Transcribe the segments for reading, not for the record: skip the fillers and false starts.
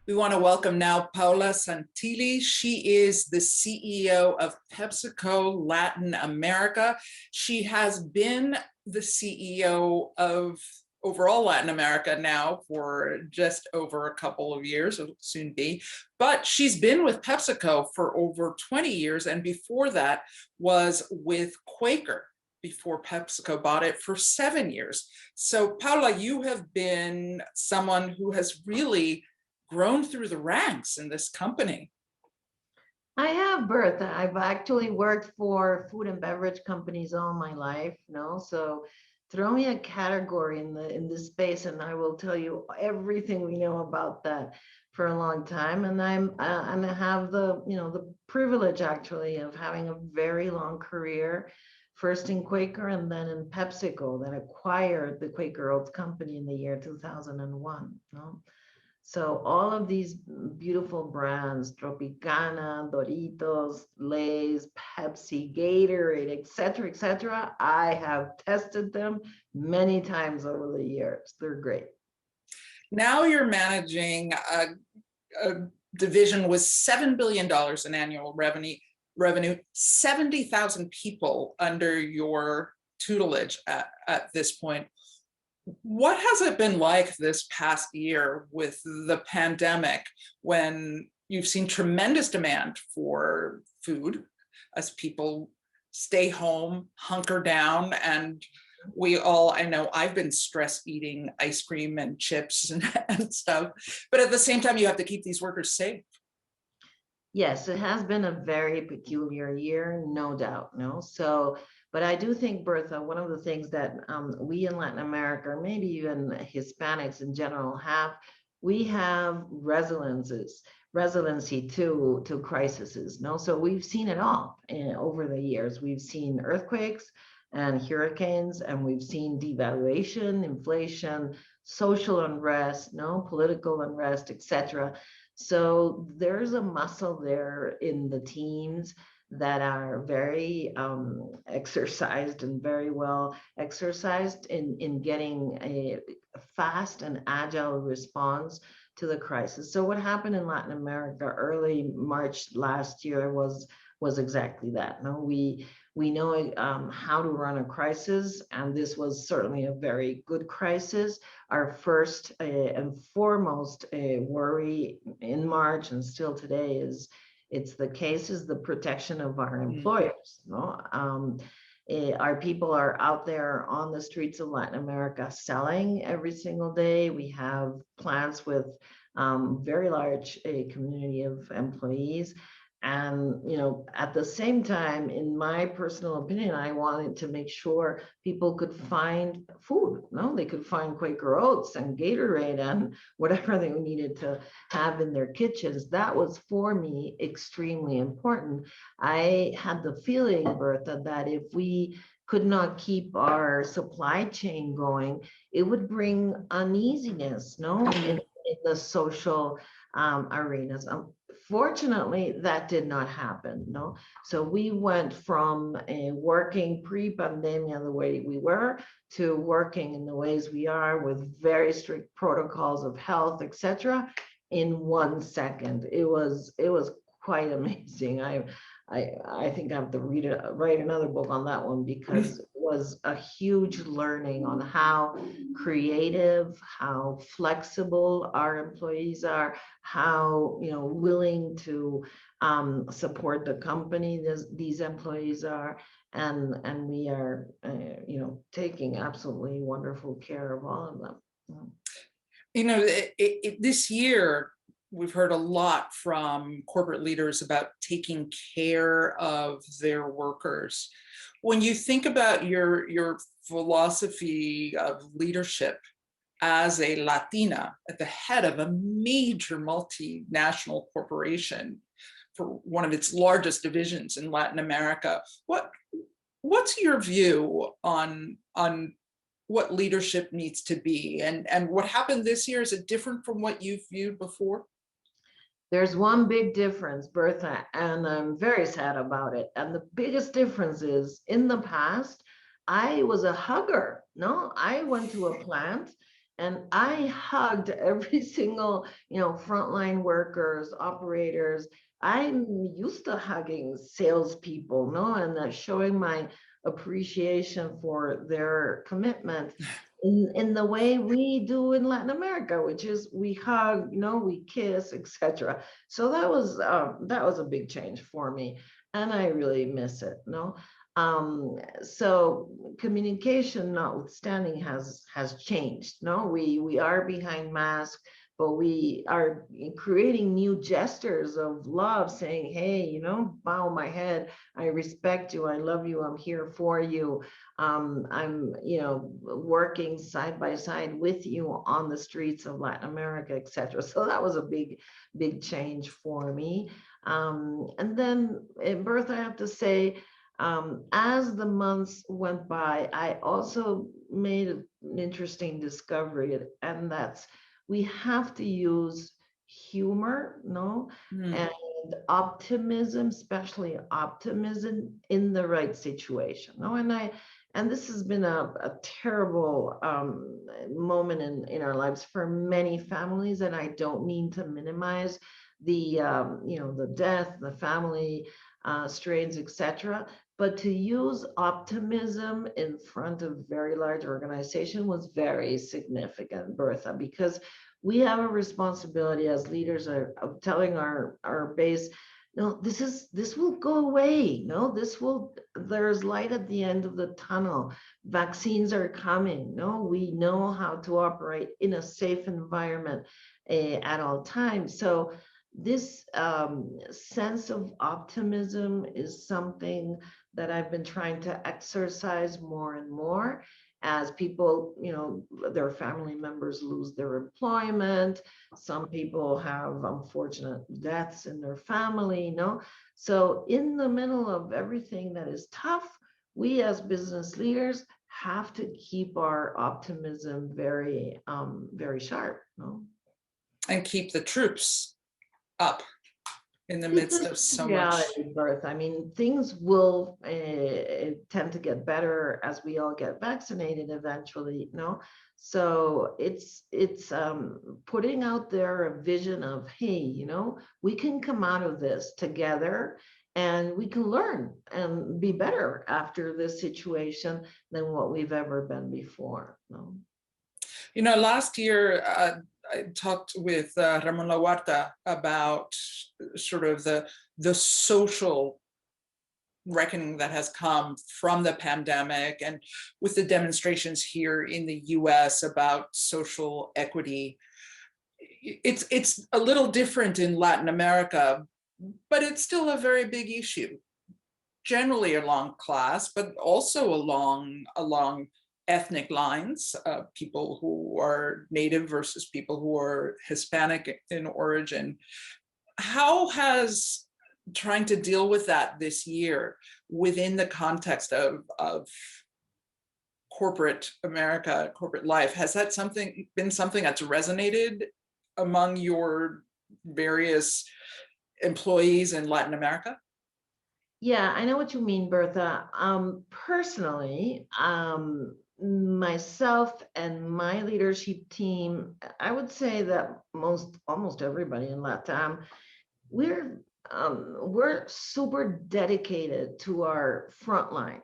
We want to welcome now Paula Santilli. She is the CEO of PepsiCo Latin America. She has been the CEO of overall Latin America now for just over a couple of years, it'll soon be, but she's been with PepsiCo for over 20 years, and before that was with Quaker, before PepsiCo bought it, for 7 years. So Paula, you have been someone who has really grown through the ranks in this company. I have, Bertha. I've actually worked for food and beverage companies all my life, so throw me a category in this space and I will tell you everything we know about that for a long time. And I have the privilege actually of having a very long career, first in Quaker and then in PepsiCo, that acquired the Quaker Oats company in the year 2001. So all of these beautiful brands, Tropicana, Doritos, Lay's, Pepsi, Gatorade, et cetera, I have tested them many times over the years. They're great. Now you're managing a division with $7 billion in annual revenue, 70,000 people under your tutelage at this point. What has it been like this past year with the pandemic, when you've seen tremendous demand for food as people stay home, hunker down, and I know I've been stress eating ice cream and chips and stuff, but at the same time, you have to keep these workers safe. Yes, it has been a very peculiar year, no doubt, but I do think, Bertha, one of the things that we in Latin America, or maybe even Hispanics in general, we have resiliency to crises. So we've seen it all over the years. We've seen earthquakes and hurricanes, and we've seen devaluation, inflation, social unrest, political unrest, etc. So there's a muscle there in the teams that are very exercised and very well exercised in getting a fast and agile response to the crisis. So what happened in Latin America early March last year was exactly that. We know how to run a crisis, and this was certainly a very good crisis. Our first and foremost worry in March, and still today, is the protection of our employers. Our people are out there on the streets of Latin America selling every single day. We have plants with very large community of employees. And, at the same time, in my personal opinion, I wanted to make sure people could find food. They could find Quaker Oats and Gatorade and whatever they needed to have in their kitchens. That was, for me, extremely important. I had the feeling, Bertha, that if we could not keep our supply chain going, it would bring uneasiness, in the social arenas. Fortunately, that did not happen. So we went from working pre-pandemia the way we were to working in the ways we are, with very strict protocols of health, etc., in 1 second. It was quite amazing. I think I have to write another book on that one, because it was a huge learning on how creative, how flexible our employees are, how willing to support the company these employees are, and we are taking absolutely wonderful care of all of them. This year, we've heard a lot from corporate leaders about taking care of their workers. When you think about your philosophy of leadership as a Latina at the head of a major multinational corporation for one of its largest divisions in Latin America, what's your view on what leadership needs to be, and what happened this year? Is it different from what you've viewed before? There's one big difference, Bertha, and I'm very sad about it. And the biggest difference is, in the past, I was a hugger. I went to a plant And I hugged every single, frontline workers, operators. I'm used to hugging salespeople, no, and showing my appreciation for their commitment in the way we do in Latin America, which is we hug, we kiss, etc. So that was a big change for me, and I really miss it. No, so communication notwithstanding has changed. No, we are behind masks, but we are creating new gestures of love, saying, hey, bow my head, I respect you, I love you, I'm here for you. I'm working side by side with you on the streets of Latin America, etc. So that was a big change for me. And then in birth, I have to say, as the months went by, I also made an interesting discovery, and that's we have to use humor, no, and optimism, especially optimism in the right situation. No, and this has been a terrible moment in our lives for many families, and I don't mean to minimize the the death, the family strains, etc. But to use optimism in front of very large organization was very significant, Bertha, because we have a responsibility as leaders of telling our base, no, this will go away. No, there's light at the end of the tunnel. Vaccines are coming. No, we know how to operate in a safe environment at all times. So this sense of optimism is something that I've been trying to exercise more and more as people, their family members lose their employment. Some people have unfortunate deaths in their family, So in the middle of everything that is tough, we as business leaders have to keep our optimism very, very sharp, And keep the troops up in the midst of so much. Birth. I mean, things will tend to get better as we all get vaccinated eventually, So it's putting out there a vision of, hey, we can come out of this together, and we can learn and be better after this situation than what we've ever been before. Last year, I talked with Ramon Lahuarta about sort of the social reckoning that has come from the pandemic, and with the demonstrations here in the US about social equity. It's a little different in Latin America, but it's still a very big issue, generally along class, but also along ethnic lines, people who are Native versus people who are Hispanic in origin. How has trying to deal with that this year within the context of corporate America, corporate life, has that been something that's resonated among your various employees in Latin America? Yeah, I know what you mean, Bertha. Personally, myself and my leadership team, I would say that almost everybody in Latam, we're super dedicated to our frontline.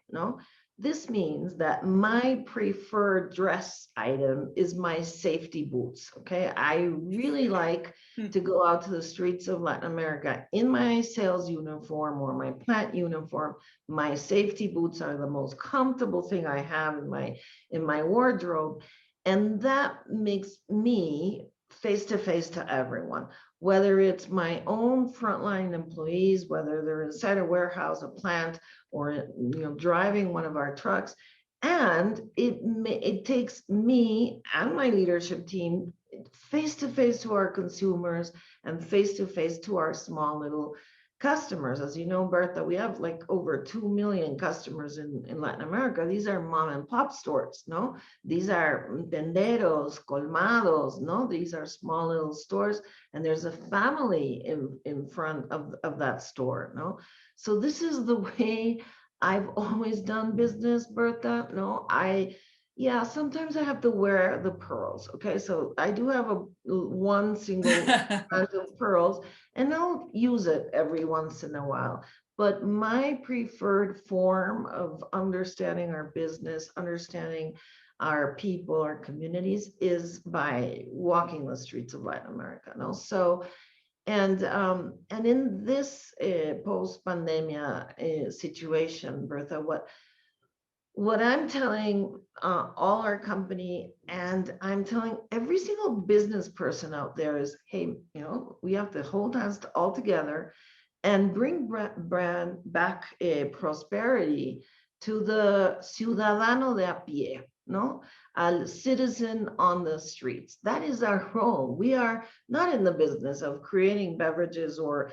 This means that my preferred dress item is my safety boots. Okay, I really like to go out to the streets of Latin America in my sales uniform or my plant uniform. My safety boots are the most comfortable thing I have in my wardrobe, and that makes me face to face to everyone, whether it's my own frontline employees, whether they're inside a warehouse, a plant, or driving one of our trucks. And it takes me and my leadership team face to face to our consumers and face to face to our small little customers. As you know, Bertha, we have like over 2 million customers in Latin America. These are mom and pop stores, These are tenderos, colmados, These are small little stores, and there's a family in front of that store, So this is the way I've always done business, Bertha. Yeah, sometimes I have to wear the pearls. Okay, so I do have one single brand of pearls, and I'll use it every once in a while. But my preferred form of understanding our business, understanding our people, our communities, is by walking the streets of Latin America. No, so and in this post-pandemia situation, Bertha, what I'm telling all our company, and I'm telling every single business person out there is, hey, we have to hold hands all together and bring brand back prosperity to the ciudadano de a pie, no? Al citizen on the streets. That is our role. We are not in the business of creating beverages or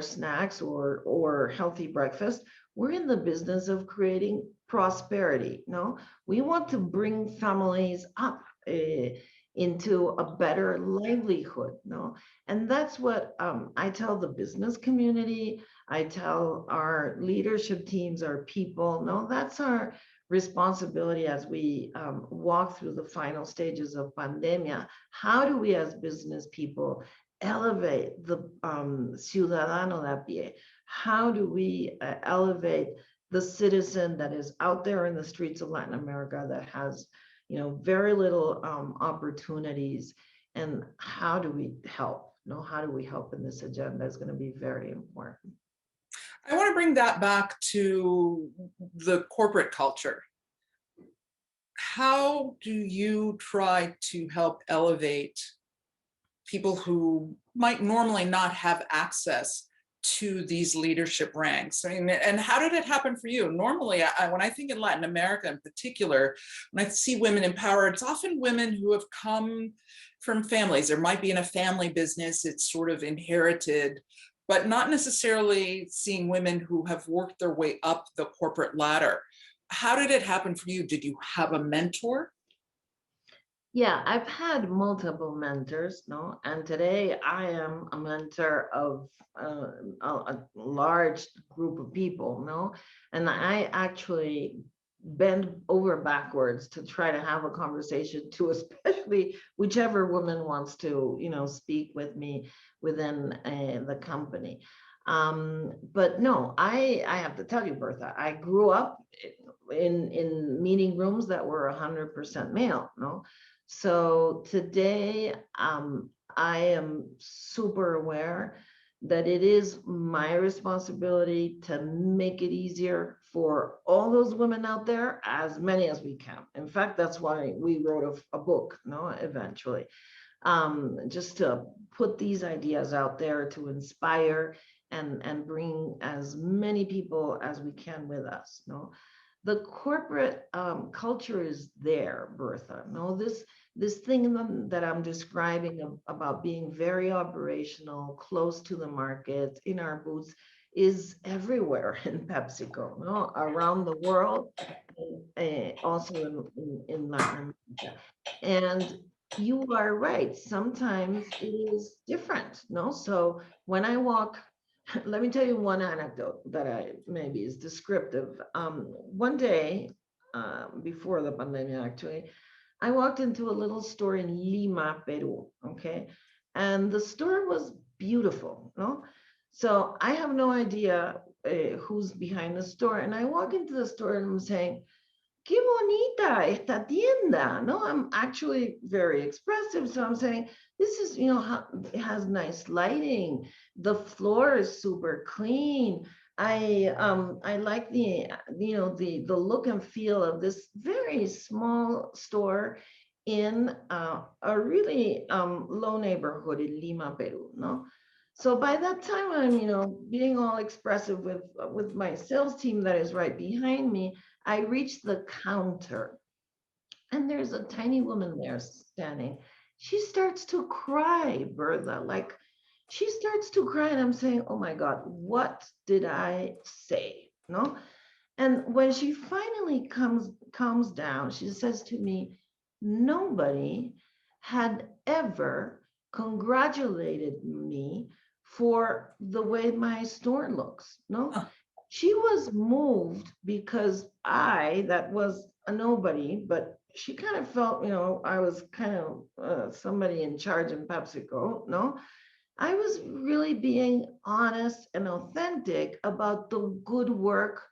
snacks or healthy breakfast. We're in the business of creating prosperity. No, we want to bring families up into a better livelihood. No, and that's what I tell the business community. I tell our leadership teams, our people. No, that's our responsibility as we walk through the final stages of pandemia. How do we, as business people, elevate the ciudadano de a pie? How do we elevate the citizen that is out there in the streets of Latin America that has, very little opportunities, and how do we help? How do we help in this agenda is going to be very important. I want to bring that back to the corporate culture. How do you try to help elevate people who might normally not have access to these leadership ranks? I mean, and how did it happen for you? Normally, when I think in Latin America in particular, when I see women in power, it's often women who have come from families. There might be in a family business, it's sort of inherited, but not necessarily seeing women who have worked their way up the corporate ladder. How did it happen for you? Did you have a mentor? Yeah, I've had multiple mentors, no, and today I am a mentor of a large group of people, no, and I actually bend over backwards to try to have a conversation to especially whichever woman wants to, speak with me within the company. But no, I have to tell you, Bertha, I grew up in meeting rooms that were 100% male, no. So today, I am super aware that it is my responsibility to make it easier for all those women out there, as many as we can. In fact, that's why we wrote a book, no, eventually, just to put these ideas out there to inspire and bring as many people as we can with us, no. The corporate culture is there, Bertha. No, this thing that I'm describing about being very operational, close to the market, in our booths, is everywhere in PepsiCo, no, around the world, and also in Latin America. And you are right. Sometimes it is different, no? So when I walk, let me tell you one anecdote that maybe is descriptive. One day, before the pandemic, actually, I walked into a little store in Lima, Peru, okay? And the store was beautiful, no? So I have no idea who's behind the store. And I walk into the store and I'm saying, qué bonita esta tienda, no? I'm actually very expressive. So I'm saying, this is, it has nice lighting. The floor is super clean. I like the look and feel of this very small store in a really low neighborhood in Lima, Peru, no? So by that time, I'm being all expressive with my sales team that is right behind me. I reach the counter and there's a tiny woman there standing. She starts to cry, Bertha, like she starts to cry, and I'm saying, oh my God, what did I say? No? And when she finally calms down, she says to me, nobody had ever congratulated me for the way my store looks. No, Huh. she was moved because that was a nobody, but she kind of felt, I was kind of somebody in charge in PepsiCo, no? I was really being honest and authentic about the good work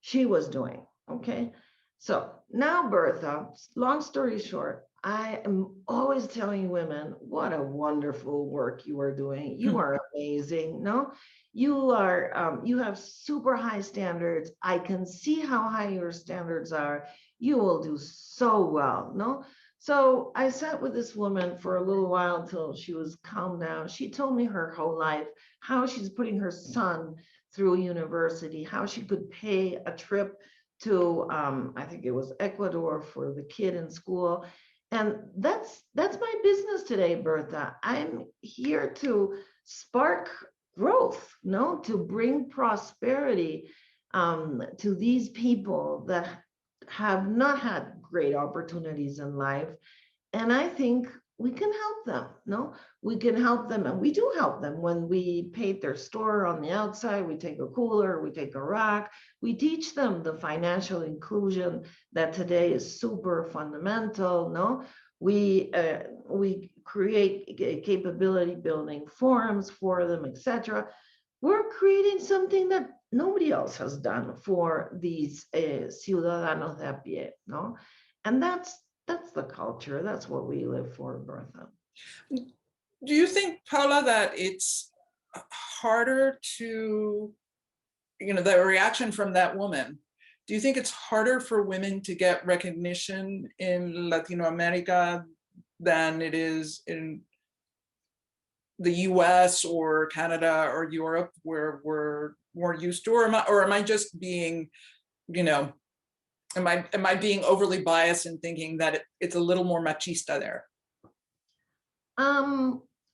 she was doing. Okay. So now, Bertha, long story short, I am always telling women what a wonderful work you are doing. You are amazing. No, you have super high standards. I can see how high your standards are. You will do so well. No, so I sat with this woman for a little while until she was calmed down. She told me her whole life, how she's putting her son through university, how she could pay a trip to, I think it was Ecuador for the kid in school. And that's my business today, Bertha. I'm here to spark growth, no, to bring prosperity to these people that have not had great opportunities in life. And I think we can help them. No, we can help them. And we do help them when we paint their store on the outside. We take a cooler, we take a rack. We teach them the financial inclusion that today is super fundamental. No, we create capability building forums for them, etc. We're creating something that nobody else has done for these ciudadanos de a pie, no? And that's the culture. That's what we live for, Bertha. Do you think, Paula, that it's harder to, the reaction from that woman, do you think it's harder for women to get recognition in Latino America than it is in the US or Canada or Europe, where we're more used to, or am I just being, am I being overly biased in thinking that it's a little more machista there?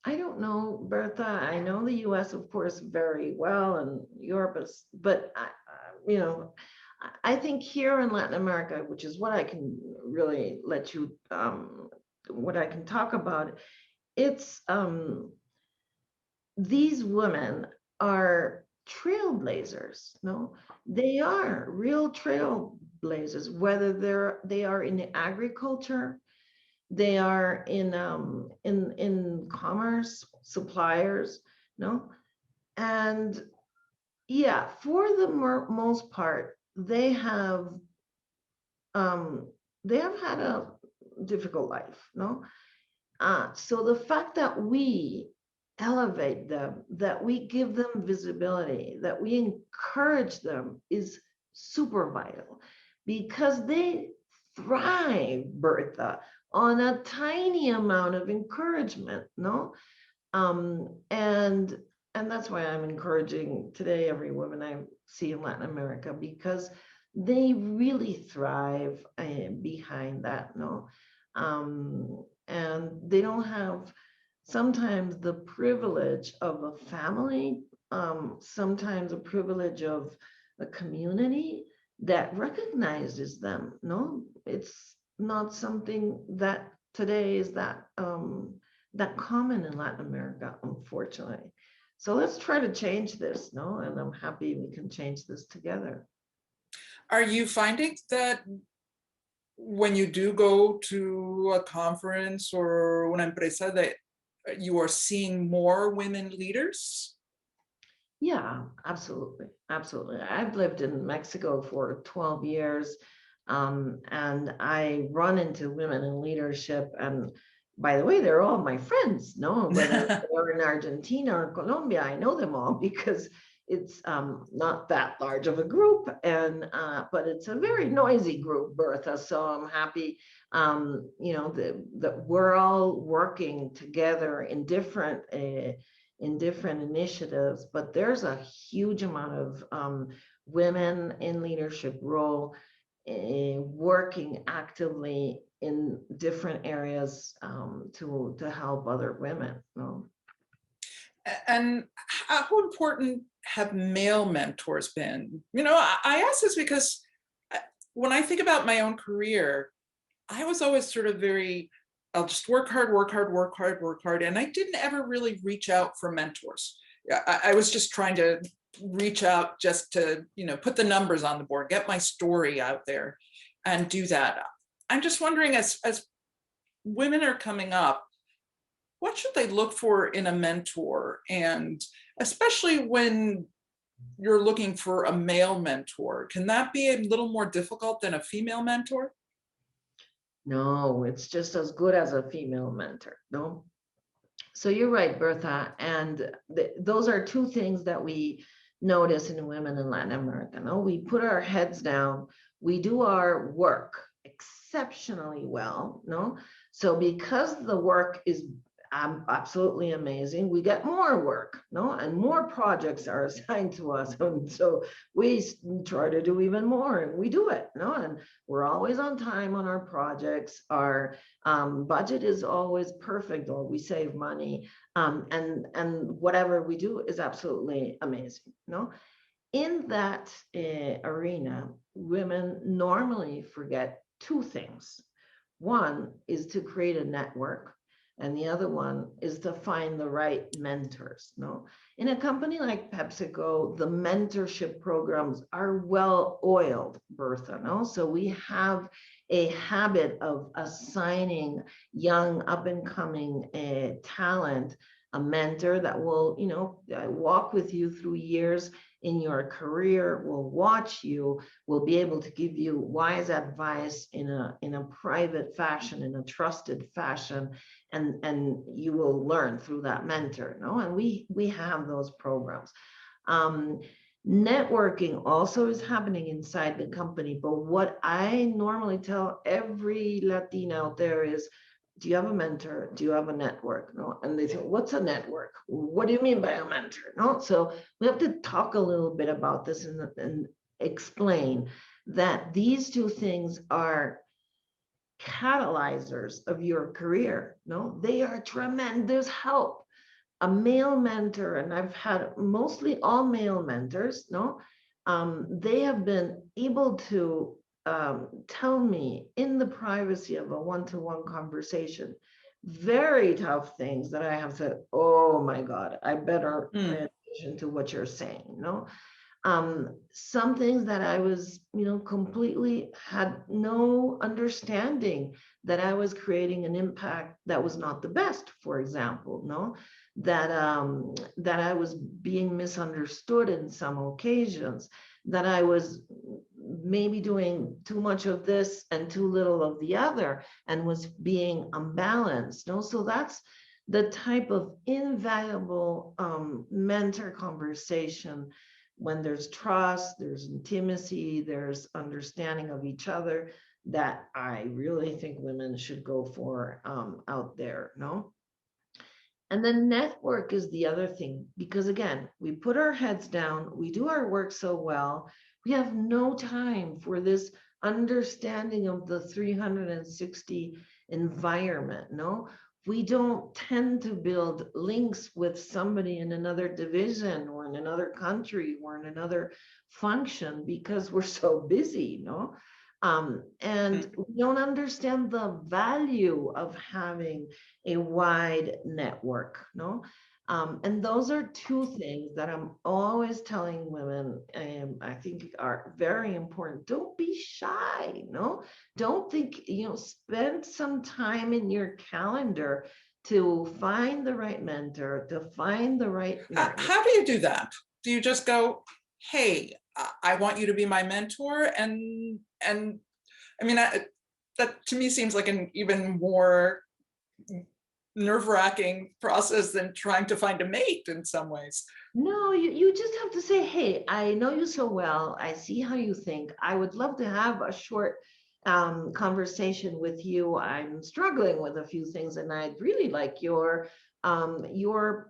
I don't know, Bertha. I know the US, of course, very well, and Europe is, but I think here in Latin America, which is what I can really let you, what I can talk about, it's these women are trailblazers. No, they are real trailblazers, whether they are in agriculture, they are in commerce, suppliers, no, and yeah, for the most part, they have had a difficult life, no. So the fact that we elevate them, that we give them visibility, that we encourage them is super vital, because they thrive, Bertha, on a tiny amount of encouragement, no? And that's why I'm encouraging today every woman I see in Latin America, because they really thrive behind that, no? And they don't have sometimes the privilege of a family, sometimes a privilege of a community that recognizes them. No, it's not something that today is that common in Latin America, unfortunately. So let's try to change this, no? And I'm happy we can change this together. Are you finding that when you do go to a conference or una empresa that you are seeing more women leaders? Yeah, absolutely. Absolutely. I've lived in Mexico for 12 years, and I run into women in leadership. And by the way, they're all my friends, no? Whether they're in Argentina or Colombia, I know them all because it's not that large of a group, and but it's a very noisy group, Bertha. So I'm happy, that we're all working together in different initiatives. But there's a huge amount of women in leadership role, working actively in different areas to help other women. No? And how important have male mentors been? I ask this because when I think about my own career, I was always sort of I'll just work hard, work hard, work hard, work hard. And I didn't ever really reach out for mentors. I was just trying to reach out just to, put the numbers on the board, get my story out there and do that. I'm just wondering, as women are coming up, what should they look for in a mentor? And especially when you're looking for a male mentor, can that be a little more difficult than a female mentor? No, it's just as good as a female mentor. No. So you're right, Bertha. And those are two things that we notice in women in Latin America. No, we put our heads down, we do our work exceptionally well. No, so because the work is absolutely amazing, we get more work, no, and more projects are assigned to us, and so we try to do even more, and we do it, no, and we're always on time on our projects. Our budget is always perfect, or we save money, and whatever we do is absolutely amazing, no. In that arena, women normally forget two things. One is to create a network, and the other one is to find the right mentors. No, in a company like PepsiCo, the mentorship programs are well oiled, Bertha. No, so we have a habit of assigning young up and coming talent a mentor that will, walk with you through years in your career, will watch you, will be able to give you wise advice in a private fashion, in a trusted fashion, and you will learn through that mentor. No, and we have those programs. Networking also is happening inside the company, but what I normally tell every Latina out there is, do you have a mentor? Do you have a network? No, and they say, what's a network? What do you mean by a mentor? No, so we have to talk a little bit about this and explain that these two things are catalyzers of your career. No, they are tremendous help. A male mentor, and I've had mostly all male mentors, no, they have been able to tell me in the privacy of a one-to-one conversation very tough things that I have said, oh my God, I better pay attention to what you're saying. No, some things that I was, completely had no understanding that I was creating an impact that was not the best, for example, no, that I was being misunderstood in some occasions, that I was maybe doing too much of this and too little of the other, and was being unbalanced. No, so that's the type of invaluable mentor conversation when there's trust, there's intimacy, there's understanding of each other, that I really think women should go for out there. No. And then network is the other thing, because again, we put our heads down, we do our work so well, we have no time for this understanding of the 360 environment. No, we don't tend to build links with somebody in another division or in another country or in another function because we're so busy. No, and we don't understand the value of having a wide network. No, and those are two things that I'm always telling women, I think are very important. Don't be shy. No, don't think, spend some time in your calendar to find the right mentor, to find the right network. How do you do that? Do you just go, hey, I want you to be my mentor? And I mean, that to me seems like an even more nerve-wracking process than trying to find a mate in some ways. No, you just have to say, hey, I know you so well. I see how you think. I would love to have a short conversation with you. I'm struggling with a few things, and I'd really like your advice.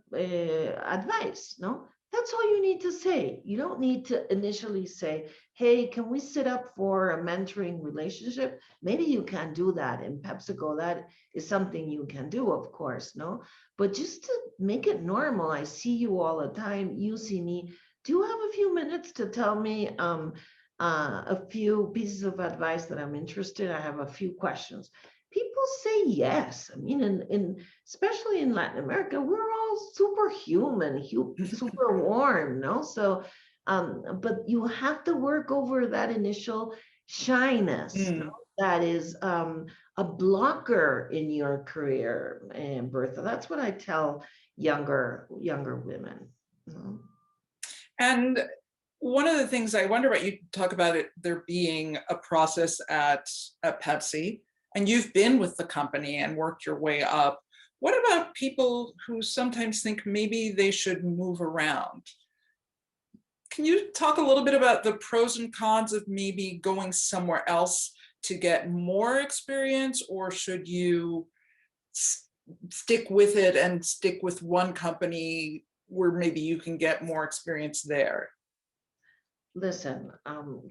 No, that's all you need to say. You don't need to initially say, hey, can we sit up for a mentoring relationship? Maybe you can do that in PepsiCo. That is something you can do, of course, no? But just to make it normal, I see you all the time, you see me. Do you have a few minutes to tell me a few pieces of advice that I'm interested? I have a few questions. people say yes. I mean, especially in Latin America, we're all superhuman, super warm, no? So, but you have to work over that initial shyness, no? That is a blocker in your career, and Bertha. That's what I tell younger women. You know? And one of the things I wonder about, you talk about it, there being a process at Pepsi, and you've been with the company and worked your way up. What about people who sometimes think maybe they should move around? Can you talk a little bit about the pros and cons of maybe going somewhere else to get more experience, or should you stick with it and stick with one company where maybe you can get more experience there? Listen,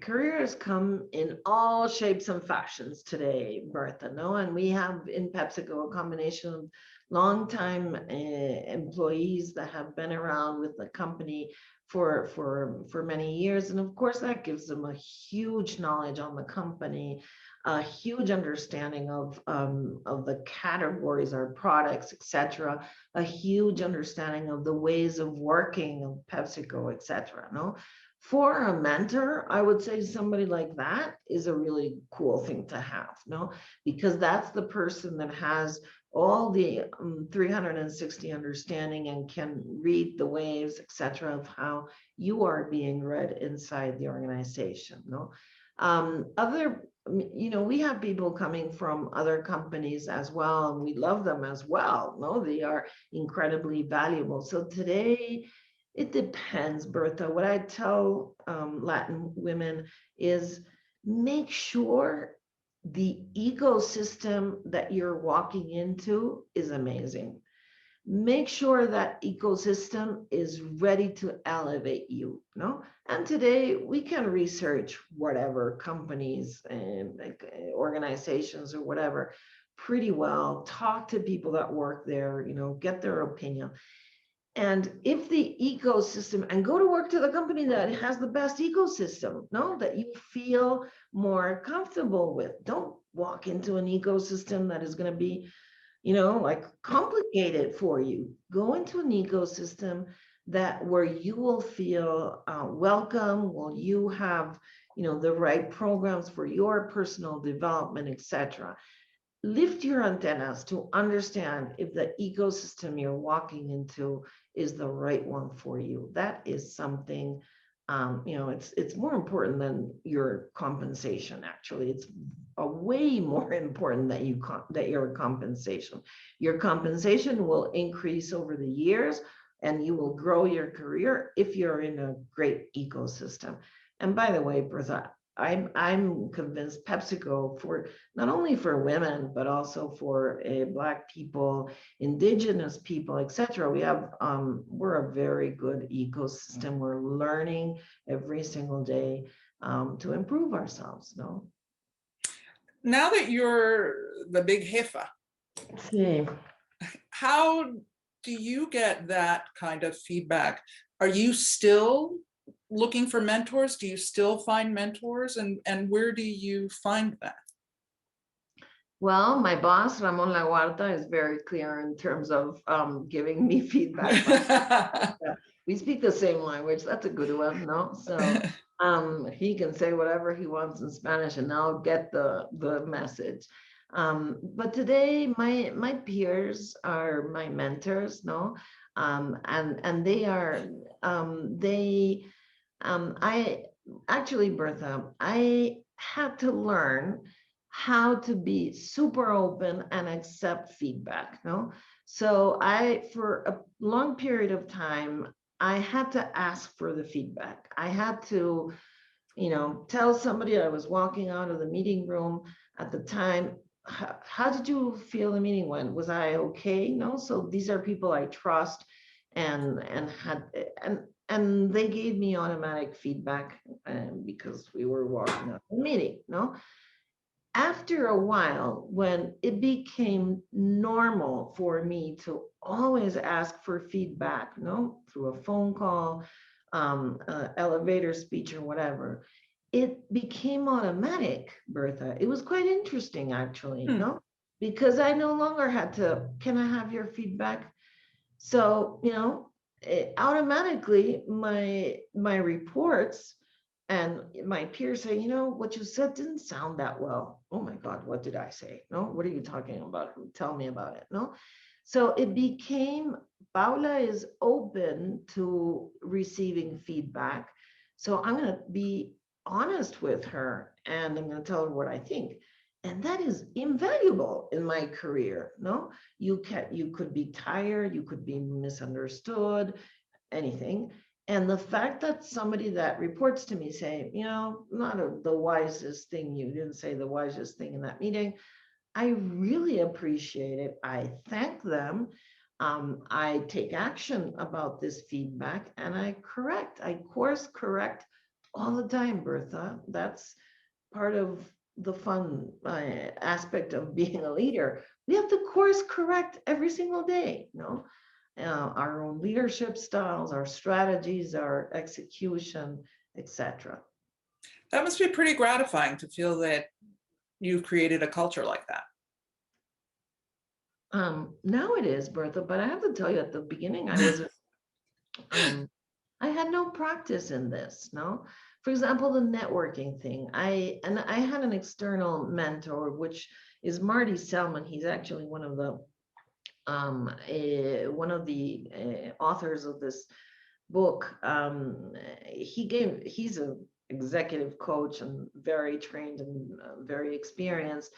careers come in all shapes and fashions today, Bertha, no? And we have in PepsiCo a combination of longtime employees that have been around with the company for many years. And of course, that gives them a huge knowledge on the company, a huge understanding of the categories, our products, etc., a huge understanding of the ways of working of PepsiCo, etc., no? For a mentor, I would say somebody like that is a really cool thing to have, no? Because that's the person that has all the 360 understanding and can read the waves, etc., of how you are being read inside the organization, no? We have people coming from other companies as well, and we love them as well, no? They are incredibly valuable. So today, it depends, Bertha. What I tell Latin women is make sure the ecosystem that you're walking into is amazing. Make sure that ecosystem is ready to elevate you, no? And today we can research whatever companies and organizations or whatever pretty well, talk to people that work there, get their opinion. And if the ecosystem, and go to work to the company that has the best ecosystem, no, that you feel more comfortable with. Don't walk into an ecosystem that is going to be, like complicated for you. Go into an ecosystem where you will feel welcome, will you have, the right programs for your personal development, etc. Lift your antennas to understand if the ecosystem you're walking into is the right one for you. That is something, it's more important than your compensation. Actually, it's a way more important that your compensation. Your compensation will increase over the years, and you will grow your career if you're in a great ecosystem. And by the way, Bertha, I'm convinced PepsiCo, for not only for women but also for Black people, Indigenous people, etc. We're a very good ecosystem. We're learning every single day to improve ourselves. No. Now that you're the big jefa, Sí. how do you get that kind of feedback? Are you still looking for mentors? Do you still find mentors, and where do you find that? Well, my boss, Ramon Laguarta, is very clear in terms of giving me feedback. We speak the same language. That's a good one, no? So he can say whatever he wants in Spanish, and I'll get the message. But today, my peers are my mentors, no? And they are I actually, Bertha, I had to learn how to be super open and accept feedback, no? So for a long period of time, I had to ask for the feedback. I had to, tell somebody. I was walking out of the meeting room at the time. How did you feel the meeting went? Was I okay? No. So these are people I trust, and they gave me automatic feedback because we were walking out the meeting. No. After a while, when it became normal for me to always ask for feedback, no, through a phone call, elevator speech, or whatever, it became automatic, Bertha. It was quite interesting, actually, no? because I no longer had to, can I have your feedback? So, automatically my reports and my peers say, what you said didn't sound that well. Oh my God, what did I say? No, what are you talking about? Tell me about it. No. So it became, Paula is open to receiving feedback. So I'm going to be honest with her and I'm going to tell her what I think. And that is invaluable in my career. No, you could be tired, you could be misunderstood, anything. And the fact that somebody that reports to me say, the wisest thing, you didn't say the wisest thing in that meeting, I really appreciate it. I thank them. I take action about this feedback and I course correct all the time, Bertha. That's part of the fun aspect of being a leader. We have to course correct every single day, our own leadership styles, our strategies, our execution, etc. That must be pretty gratifying to feel that you've created a culture like that. Now it is, Bertha, but I have to tell you, at the beginning, I was, I had no practice in this. No, for example, the networking thing. I had an external mentor, which is Marty Selman. He's actually one of the authors of this book. He's an executive coach and very trained and very experienced.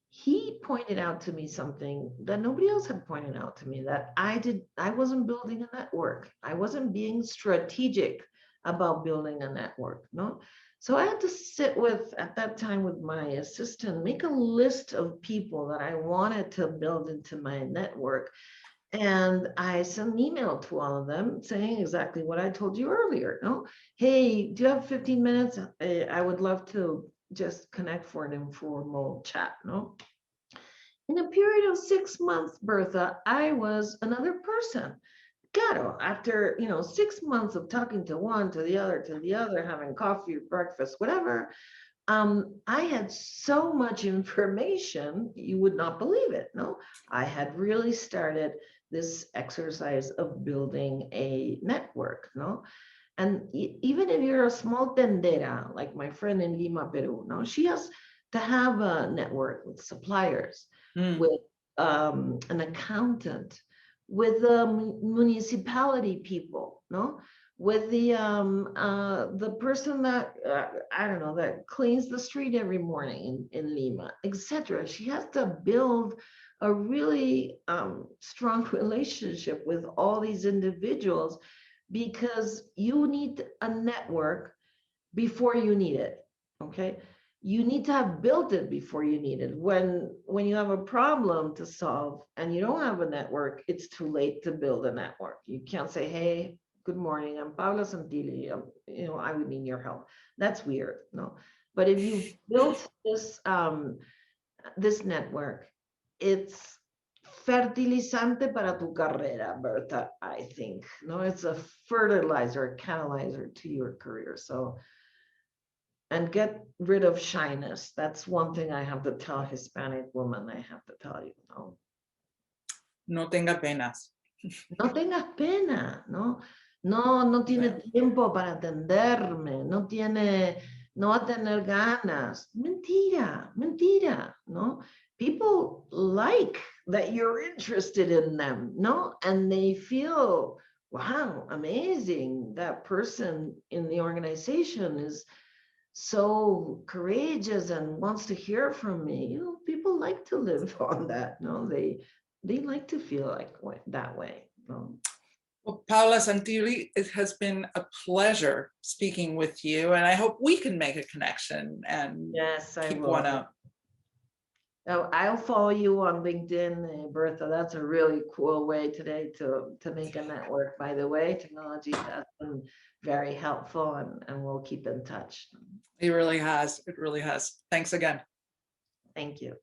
He pointed out to me something that nobody else had pointed out to me, that I wasn't building a network. I wasn't being strategic about building a network. No. So I had to sit at that time with my assistant, make a list of people that I wanted to build into my network. And I sent an email to all of them saying exactly what I told you earlier. No, hey, do you have 15 minutes? I would love to just connect for an informal chat. No, in a period of 6 months, Bertha, I was another person. Claro, after 6 months of talking to one, to the other, having coffee, breakfast, whatever, I had so much information, you would not believe it. No, I had really started this exercise of building a network. No, and even if you're a small tendera, like my friend in Lima, Peru, no, she has to have a network with suppliers, with an accountant, with the municipality people, no, with the person that I don't know, that cleans the street every morning in Lima, etc. She has to build a really strong relationship with all these individuals, because you need a network before you need it. Okay, you need to have built it before you need it. When you have a problem to solve and you don't have a network, it's too late to build a network. You can't say, hey, good morning, I'm Paula Santilli, I would need your help. That's weird. No, but if you built this network, it's fertilizante para tu carrera, Berta, I think. No, it's a fertilizer, a catalyzer to your career. So, and get rid of shyness. That's one thing I have to tell Hispanic women. I have to tell you, No tenga penas. No tengas pena, ¿no? No tiene tiempo para atenderme, no va a tener ganas. Mentira, ¿no? People like that you're interested in them, ¿no? And they feel, wow, amazing. That person in the organization is so courageous and wants to hear from me. People like to live on that, no? They like to feel like that way. Well, Paula Santilli, it has been a pleasure speaking with you, and I hope we can make a connection and yes, keep one up. I'll follow you on LinkedIn, Bertha. That's a really cool way today to make a network. By the way, technology has been very helpful, and we'll keep in touch. It really has. It really has. Thanks again. Thank you.